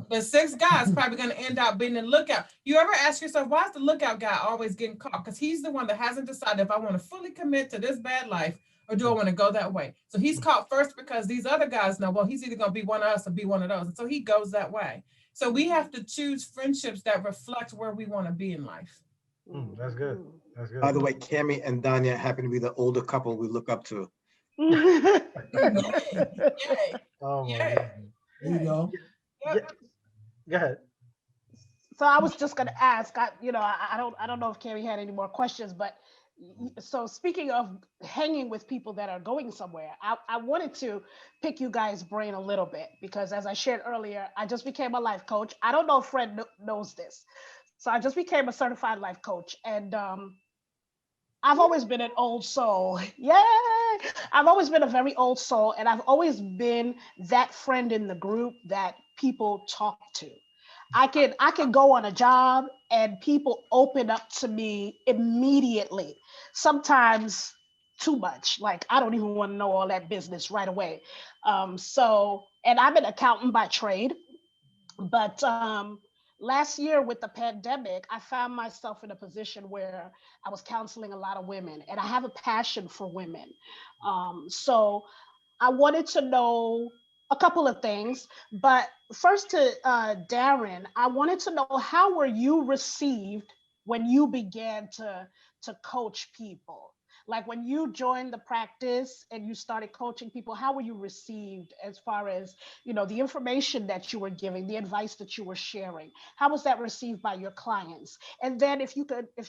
Speaker 5: the 6th guy is probably going to end up being the lookout. You ever ask yourself, why is the lookout guy always getting caught? Because he's the one that hasn't decided if I want to fully commit to this bad life or do I want to go that way. So he's caught first because these other guys know, well, he's either going to be one of us or be one of those. And so he goes that way. So we have to choose friendships that reflect where we want to be in life.
Speaker 2: That's good. That's good.
Speaker 6: By the way, Cammie and Dania happen to be the older couple we look up to.
Speaker 5: Yay.
Speaker 2: Oh my
Speaker 5: Yeah.
Speaker 2: goodness.
Speaker 3: There you go.
Speaker 5: Yep.
Speaker 2: Go ahead.
Speaker 4: So I was just going to ask, I don't know if Carrie had any more questions, but so speaking of hanging with people that are going somewhere, I wanted to pick you guys' brain a little bit, because as I shared earlier, I just became a life coach. I don't know if Fred knows this. So I just became a certified life coach, and I've always been an old soul. Yay! I've always been a very old soul, and I've always been that friend in the group that people talk to. I can go on a job and people open up to me immediately. Sometimes too much. Like, I don't even want to know all that business right away. And I'm an accountant by trade, but last year with the pandemic, I found myself in a position where I was counseling a lot of women, and I have a passion for women. So I wanted to know a couple of things, but first to Darren, I wanted to know, how were you received when you began to coach people? Like, when you joined the practice and you started coaching people, how were you received as far as, the information that you were giving, the advice that you were sharing? How was that received by your clients? And then if you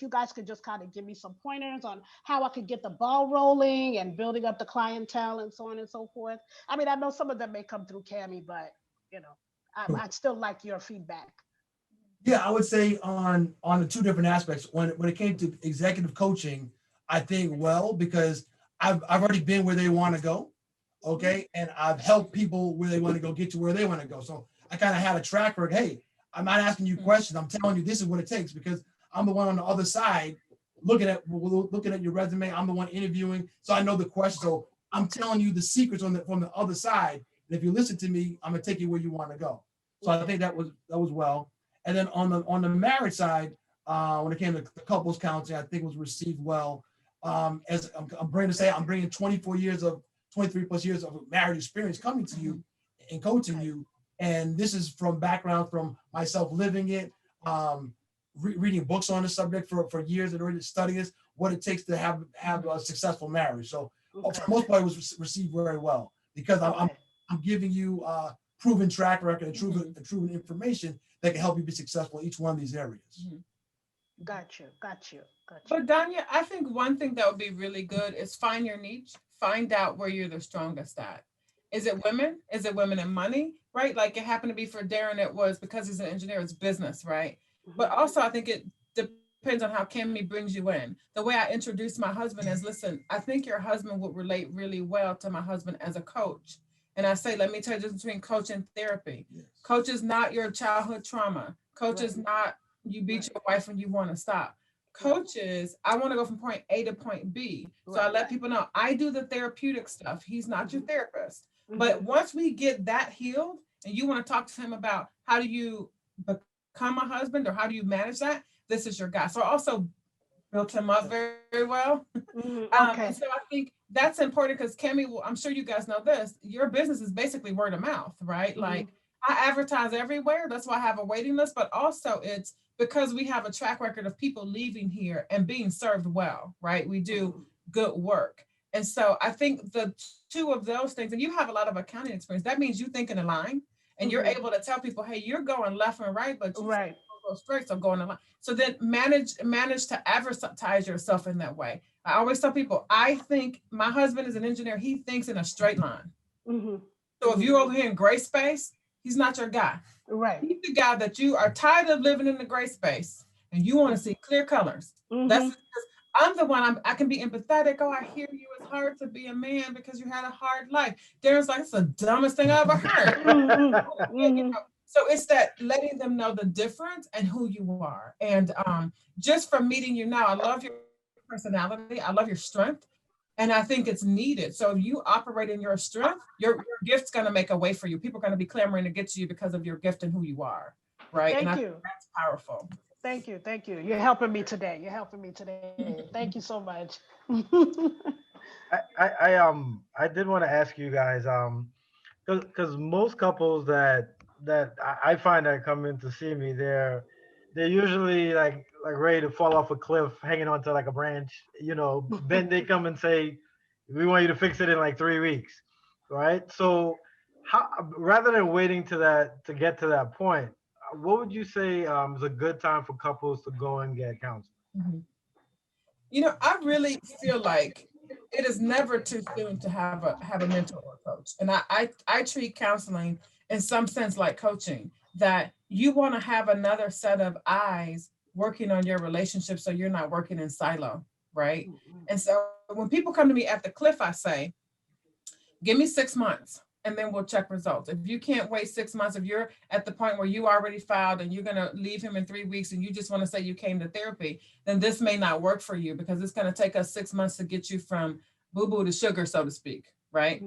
Speaker 4: guys could just kind of give me some pointers on how I could get the ball rolling and building up the clientele and so on and so forth. I mean, I know some of them may come through Cammie, but I'd still like your feedback.
Speaker 3: Yeah, I would say on the 2 different aspects. When it came to executive coaching, I think because I've already been where they want to go, okay, and I've helped people where they want to go, get to where they want to go. So I kind of had a track record. Hey, I'm not asking you questions. I'm telling you this is what it takes, because I'm the one on the other side looking at your resume. I'm the one interviewing, so I know the questions. So I'm telling you the secrets from the other side. And if you listen to me, I'm gonna take you where you want to go. So I think that was well. And then on the marriage side, when it came to the couples counseling, I think it was received well. As I'm bringing 23 plus years of marriage experience coming to you and coaching you. And this is from background from myself living it, reading books on the subject for years and already studying this, what it takes to have a successful marriage. So
Speaker 4: Okay.
Speaker 3: for the most part, it was received very well because I'm giving you proven track record and proven information that can help you be successful in each one of these areas.
Speaker 4: Got you.
Speaker 5: But Dania, I think one thing that would be really good is find your niche, find out where you're the strongest at. Is it women? Is it women in money? Right? Like it happened to be for Darren, it was because he's an engineer, it's business, right? But also I think it depends on how Cammy brings you in. The way I introduce my husband is, listen, I think your husband would relate really well to my husband as a coach. And I say, let me tell you the difference between coach and therapy. Yes. Coach is not your childhood trauma. Coach is not you beat your wife when you want to stop. Coach is, I want to go from point A to point B. So I let people know I do the therapeutic stuff. He's not your therapist. But once we get that healed and you want to talk to him about how do you become a husband or how do you manage that, this is your guy. So I also built him up very, very well.
Speaker 4: Okay.
Speaker 5: So I think that's important because Cammy, I'm sure you guys know this, your business is basically word of mouth, right? Like I advertise everywhere. That's why I have a waiting list, but also it's because we have a track record of people leaving here and being served well, right? We do good work. And so I think the two of those things, and you have a lot of accounting experience, that means you think in a line and you're able to tell people, hey, you're going left and right, but you go straight, so go in a line. So then manage to advertise yourself in that way. I always tell people, I think my husband is an engineer. He thinks in a straight line. So if you're over here in gray space, he's not your guy.
Speaker 4: Right.
Speaker 5: He's the guy that you are tired of living in the gray space and you want to see clear colors. That's because I'm the one, I can be empathetic. Oh, I hear you. It's hard to be a man because you had a hard life. Darren's like, it's the dumbest thing I ever heard. You know? So it's that letting them know the difference and who you are. And just from meeting you now, I love your personality. I love your strength. And I think it's needed. So if you operate in your strength, your gift's going to make a way for you. People are going to be clamoring to get to you because of your gift and who you are. Right.
Speaker 4: Thank
Speaker 5: and
Speaker 4: you.
Speaker 5: That's powerful.
Speaker 4: Thank you. You're helping me today. Thank you so much.
Speaker 2: I did want to ask you guys, because most couples that I find that come in to see me, they're usually like ready to fall off a cliff, hanging onto like a branch, Then they come and say, "We want you to fix it in like 3 weeks," right? So, how rather than waiting to get to that point, what would you say is a good time for couples to go and get counseling?
Speaker 5: I really feel like it is never too soon to have a mentor or coach. And I treat counseling in some sense like coaching, that you want to have another set of eyes working on your relationship so you're not working in silo, right? And so when people come to me at the cliff, I say, give me 6 months and then we'll check results. If you can't wait 6 months, if you're at the point where you already filed and you're going to leave him in 3 weeks and you just want to say you came to therapy, then this may not work for you because it's going to take us 6 months to get you from boo-boo to sugar, so to speak, right?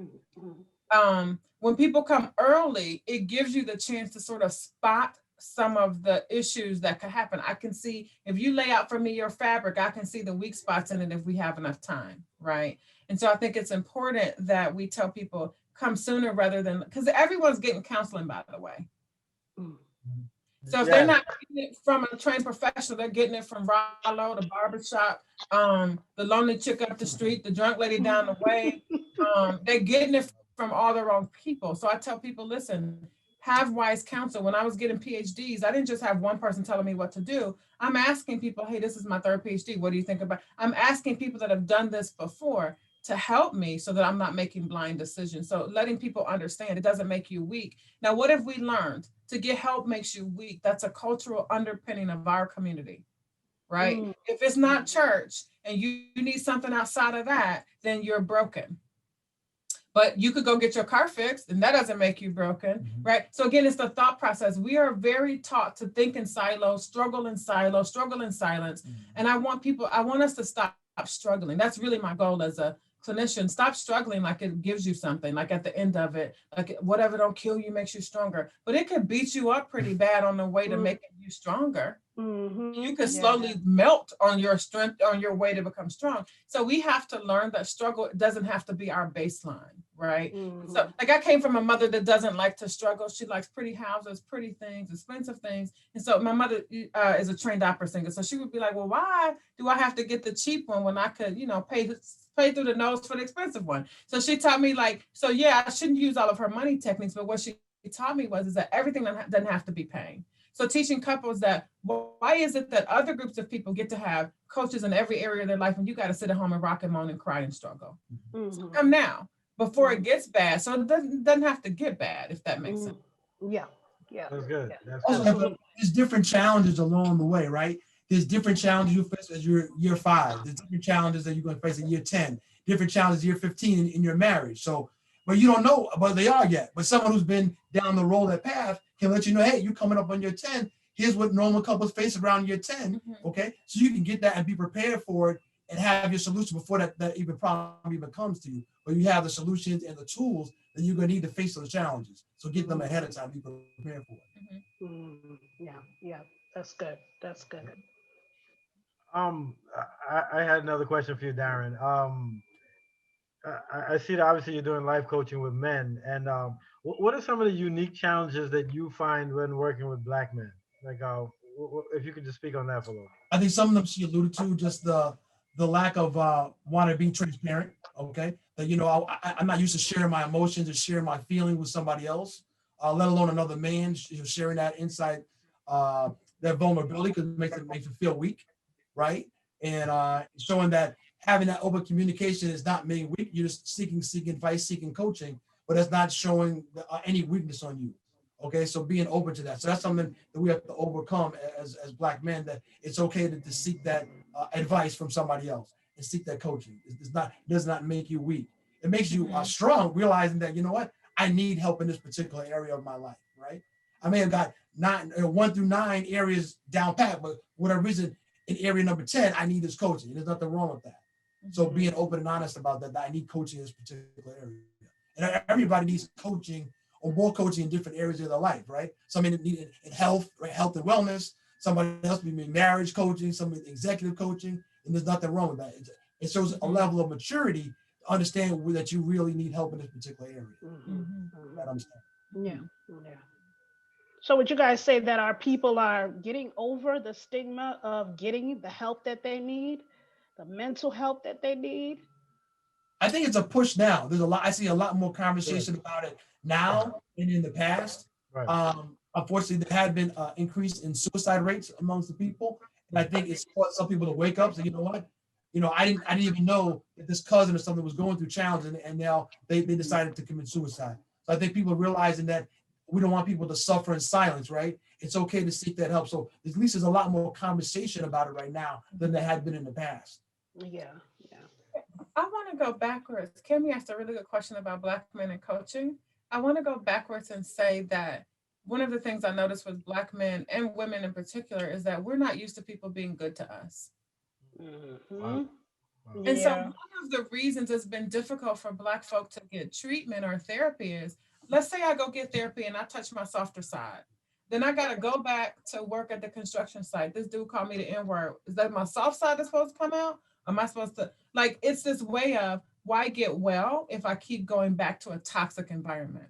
Speaker 5: When people come early, it gives you the chance to sort of spot some of the issues that could happen. I can see, if you lay out for me your fabric, I can see the weak spots in it if we have enough time, right? And so I think it's important that we tell people, come sooner rather than, because everyone's getting counseling, by the way. So if they're not getting it from a trained professional, they're getting it from Rolle, the barbershop, the lonely chick up the street, the drunk lady down the way. They're getting it from all the wrong people. So I tell people, listen, have wise counsel. When I was getting PhDs, I didn't just have one person telling me what to do. I'm asking people, hey, this is my third PhD. What do you think about? I'm asking people that have done this before to help me so that I'm not making blind decisions. So letting people understand it doesn't make you weak. Now, what have we learned? To get help makes you weak. That's a cultural underpinning of our community, right? If it's not church and you need something outside of that, then you're broken. But you could go get your car fixed and that doesn't make you broken, right? So again, it's the thought process. We are very taught to think in silos, struggle in silence. And I want us to stop struggling. That's really my goal as a clinician. Stop struggling like it gives you something, like at the end of it, like whatever don't kill you makes you stronger. But it could beat you up pretty bad on the way to making you stronger. You could slowly melt on your strength, on your way to become strong. So we have to learn that struggle doesn't have to be our baseline, right?
Speaker 4: Mhm.
Speaker 5: So like I came from a mother that doesn't like to struggle. She likes pretty houses, pretty things, expensive things. And so my mother is a trained opera singer. So she would be like, well, why do I have to get the cheap one when I could, pay through the nose for the expensive one? So she taught me like, so yeah, I shouldn't use all of her money techniques, but what she taught me is that everything doesn't have to be pain. So teaching couples that why is it that other groups of people get to have coaches in every area of their life and you got to sit at home and rock and moan and cry and struggle? So
Speaker 4: Mhm.
Speaker 5: come now before it gets bad. So it doesn't have to get bad, if that makes sense.
Speaker 4: Yeah. Yeah.
Speaker 2: That's good.
Speaker 4: Yeah.
Speaker 2: That's
Speaker 3: Also,
Speaker 2: good.
Speaker 3: there's different challenges along the way, right? There's different challenges you face as you're year 5. There's different challenges that you're going to face in year 10. Different challenges year 15 in your marriage. So, but you don't know what they are yet. But someone who's been down the road, that path, can let you know, hey, you're coming up on year 10. Here's what normal couples face around year 10. Okay, so you can get that and be prepared for it and have your solution before that even problem even comes to you. But you have the solutions and the tools that you're going to need to face those challenges. So get them ahead of time, be prepared for it.
Speaker 4: Yeah. Yeah. That's good. That's good.
Speaker 2: Um, I had another question for you, Darren. I see that obviously you're doing life coaching with men, and what are some of the unique challenges that you find when working with Black men? Like, if you could just speak on that for a little.
Speaker 3: I think some of them she alluded to, just the lack of wanting to be transparent. Okay, that I'm not used to sharing my emotions or sharing my feelings with somebody else, let alone another man. Sharing that insight, that vulnerability, because it makes you feel weak, right? And showing that having that open communication is not being weak. You're just seeking advice, seeking coaching, but it's not showing any weakness on you. Okay, so being open to that. So that's something that we have to overcome as Black men, that it's okay to seek that advice from somebody else and seek that coaching. It does not make you weak. It makes you strong, realizing that, you know what, I need help in this particular area of my life, right? I may have got 1 through 9 areas down pat, but whatever reason, in area number 10, I need this coaching. There's nothing wrong with that. So being open and honest about that I need coaching in this particular area. And everybody needs coaching or more coaching in different areas of their life, right? Somebody need it in health, right? Health and wellness. Somebody else be marriage coaching, somebody executive coaching, and there's nothing wrong with that. It shows a level of maturity to understand that you really need help in this particular area. That understand.
Speaker 4: Yeah. Yeah. So would you guys say that our people are getting over the stigma of getting the help that they need, the mental help that they need?
Speaker 3: I think it's a push now. There's a lot. I see a lot more conversation about it now than in the past.
Speaker 2: Right.
Speaker 3: Unfortunately, there had been increase in suicide rates amongst the people, and I think it's caused some people to wake up. So you know what, I didn't even know that this cousin or something was going through challenges, and now they decided to commit suicide. So I think people are realizing that we don't want people to suffer in silence, right? It's okay to seek that help. So at least there's a lot more conversation about it right now than there had been in the past.
Speaker 4: Yeah. Yeah.
Speaker 5: I want to go backwards. Kimmy asked a really good question about Black men and coaching. I want to go backwards and say that one of the things I noticed with Black men and women in particular is that we're not used to people being good to us.
Speaker 2: Wow.
Speaker 5: And so one of the reasons it's been difficult for Black folk to get treatment or therapy is, let's say I go get therapy and I touch my softer side. Then I got to go back to work at the construction site. This dude called me the N-word. Is that my soft side that's supposed to come out? Am I supposed to, it's this way of, why get well if I keep going back to a toxic environment?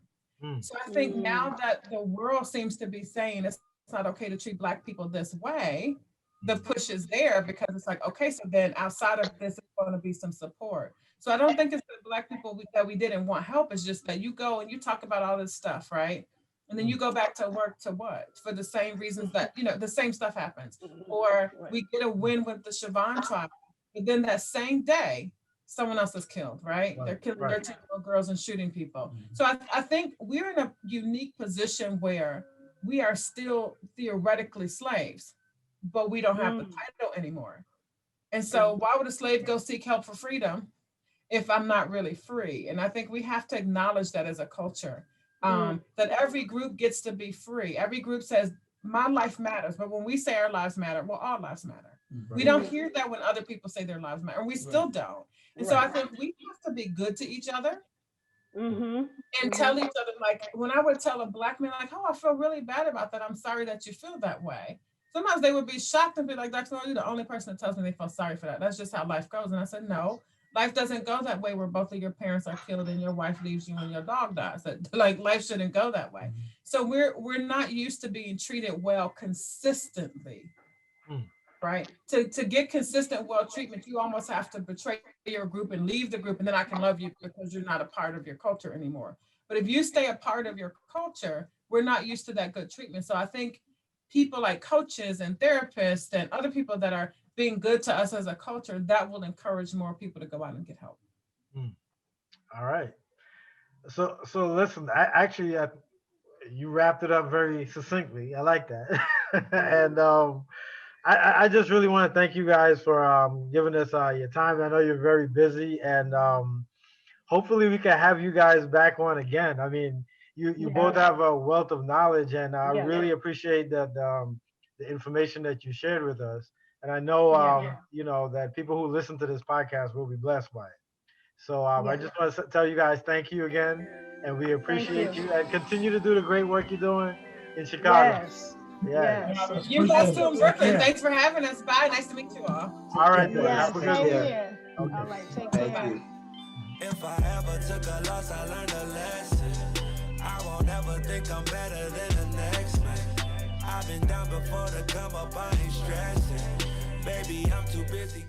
Speaker 5: So I think now that the world seems to be saying it's not okay to treat Black people this way, the push is there because it's like, okay, so then outside of this, it's going to be some support. So I don't think it's the Black people that we didn't want help. It's just that you go and you talk about all this stuff, right? And then you go back to work to what? For the same reasons that, the same stuff happens. Or we get a win with the Siobhan trial, but then that same day, someone else is killed, right? They're killing 13-year-old girls and shooting people. So I think we're in a unique position where we are still theoretically slaves, but we don't have the title anymore. And so why would a slave go seek help for freedom if I'm not really free? And I think we have to acknowledge that as a culture, that every group gets to be free. Every group says, my life matters. But when we say our lives matter, well, all lives matter. We don't hear that when other people say their lives matter, and we still don't. And so I think we have to be good to each other and tell each other, like when I would tell a Black man, like, oh, I feel really bad about that. I'm sorry that you feel that way. Sometimes they would be shocked and be like, Dr. Noel, you're the only person that tells me they feel sorry for that. That's just how life goes. And I said, no, Life doesn't go that way where both of your parents are killed and your wife leaves you and your dog dies. Like life shouldn't go that way. So we're not used to being treated well consistently. Right? To get consistent well treatment, you almost have to betray your group and leave the group, and then I can love you because you're not a part of your culture anymore. But if you stay a part of your culture, we're not used to that good treatment. So I think people like coaches and therapists and other people that are being good to us as a culture, that will encourage more people to go out and get help.
Speaker 2: All right. So listen, you wrapped it up very succinctly. I like that. And I just really want to thank you guys for giving us your time. I know you're very busy, and hopefully we can have you guys back on again. I mean, you both have a wealth of knowledge, and I really appreciate the information that you shared with us. And I know you know that people who listen to this podcast will be blessed by it. So I just want to tell you guys thank you again, and we appreciate you, and continue to do the great work you're doing in Chicago.
Speaker 4: Yes.
Speaker 5: You guys too in Brooklyn. Thanks for having us. Bye. Nice to meet you all.
Speaker 2: All right, then.
Speaker 4: Yes,
Speaker 2: Have a good
Speaker 4: same
Speaker 2: day.
Speaker 4: here.
Speaker 2: Okay.
Speaker 4: All right, take
Speaker 6: Thank
Speaker 4: care.
Speaker 6: you.
Speaker 7: If I ever took a loss, I learned a lesson. I won't ever think I'm better than the next man. I've been down before to come up, I ain't stressing. Baby, I'm too busy.